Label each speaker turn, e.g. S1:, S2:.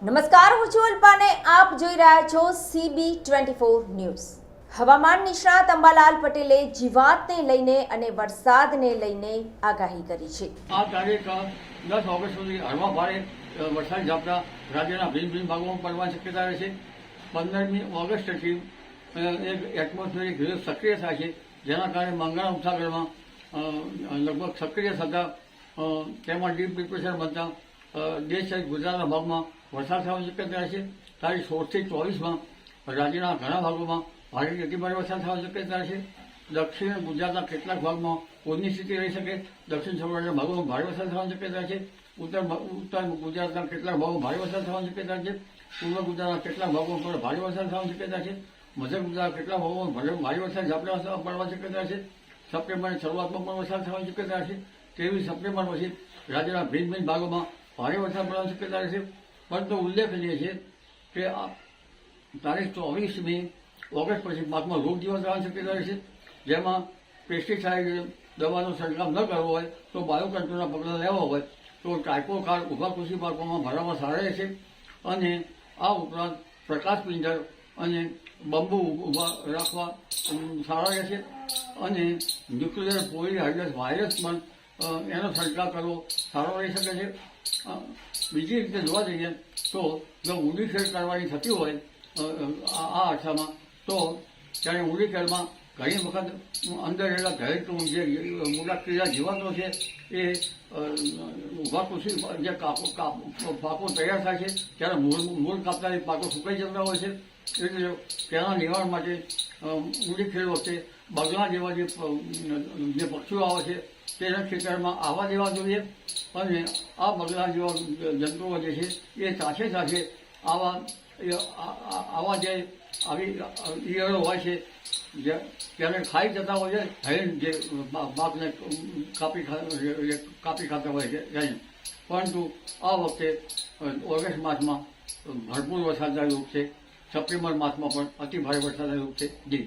S1: નમસ્કાર, હું છું અલ્પાને આપ જોઈ રહ્યા છો CB24 ન્યૂઝ। હવામાન નિષ્ણાત અંબાલાલ પટેલે જીવાતને લઈને અને વરસાદને લઈને આગાહી કરી છે।
S2: આ તારીખ 10 ઓગસ્ટ સુધી હળવા ભારે વરસાદ ઝાપટા રાજ્યના ભિન્ન ભિન્ન ભાગોમાં પડવાની શક્યતા રહે છે। 15મી ઓગસ્ટથી એક એટમોસ્ફિયરિક વેવ સક્રિય થાય છે, જેના કારણે બંગાળના ઉપસાગરમાં લગભગ સક્રિય થતા તેમાં ડીપ ડિપ્રેશન બનતા દેશ સહિત ગુજરાતના ભાગમાં વરસાદ થવાની શક્યતા રહે છે। તારીખ 16 થી 24માં રાજ્યના ઘણા ભાગોમાં ભારેથી અતિભારે વરસાદ થવાની શક્યતા રહે છે। દક્ષિણ ગુજરાતના કેટલાક ભાગમાં પૂરની સ્થિતિ રહી શકે। દક્ષિણ સૌરાષ્ટ્રના ભાગોમાં ભારે વરસાદ થવાની શક્યતા છે। ઉત્તર ગુજરાતના કેટલાક ભાગોમાં ભારે વરસાદ થવાની શક્યતા છે। પૂર્વ ગુજરાતના કેટલાક ભાગોમાં પણ ભારે વરસાદ થવાની શક્યતા છે। મધ્ય ગુજરાતના કેટલાક ભાગોમાં ભારે વરસાદ ઝાપટા પડવાની શક્યતા છે। સપ્ટેમ્બરની શરૂઆતમાં પણ વરસાદ થવાની શક્યતા છે। 23 સપ્ટેમ્બર પછી રાજ્યના ભિન્ન ભિન્ન ભાગોમાં ભારે વરસાદ પડવાની શક્યતા રહેશે। પરંતુ ઉલ્લેખનીય છે કે તારીખ 24મી ઓગસ્ટ પછી પાકમાં રોગ જીવાત થવાની શક્યતા રહેશે, જેમાં પેસ્ટિસાઇડ દવાનો છંટકાવ ન કરવો હોય તો બાયો કંટ્રોલના પગલાં લેવા હોય તો ટ્રાઇકોકાર્ડ ઊભા કૃષિ પાકોમાં ભરવામાં સારા રહેશે। અને આ ઉપરાંત પ્રકાશ પિંજર અને બંબુ ઊભા રાખવા સારા રહેશે। અને ન્યુક્લિયર પોલીહાઇડ્રસ વાયરસ પણ એનો છંટકાવ કરવો સારો રહી શકે છે। બીજી રીતે જોવા જઈએ તો જો ઊંડીખેડ કરવાની થતી હોય આ અરસામાં તો ત્યારે ઊંડીખેડમાં ઘણી વખત અંદર રહેલા ઘરેલું જે મોટા કીડા જીવાતો છે એ ઊભા કૃષિ જે પાકો તૈયાર થાય છે ત્યારે મૂળ કાપતા પાકો સુકાઈ જતા હોય છે। એટલે તેના નિવારણ માટે ઊંડીખેડ વખતે બગલા જેવા જે પક્ષીઓ આવે છે તેના ખેતરમાં આવવા દેવા જોઈએ। અને આ બગલા જેવા જંતુઓ જે છે એ સાથે સાથે આવા જે આવી ઈયળો હોય છે તેને ખાઈ જતા હોય છે, હૈન જે પાકને કાપી ખાતા હોય છે એને। પરંતુ આ વખતે ઓગસ્ટ માસમાં ભરપૂર વરસાદના યોગ છે। સપ્ટેમ્બર માસમાં પણ અતિ ભારે વરસાદના યોગ છે। જી।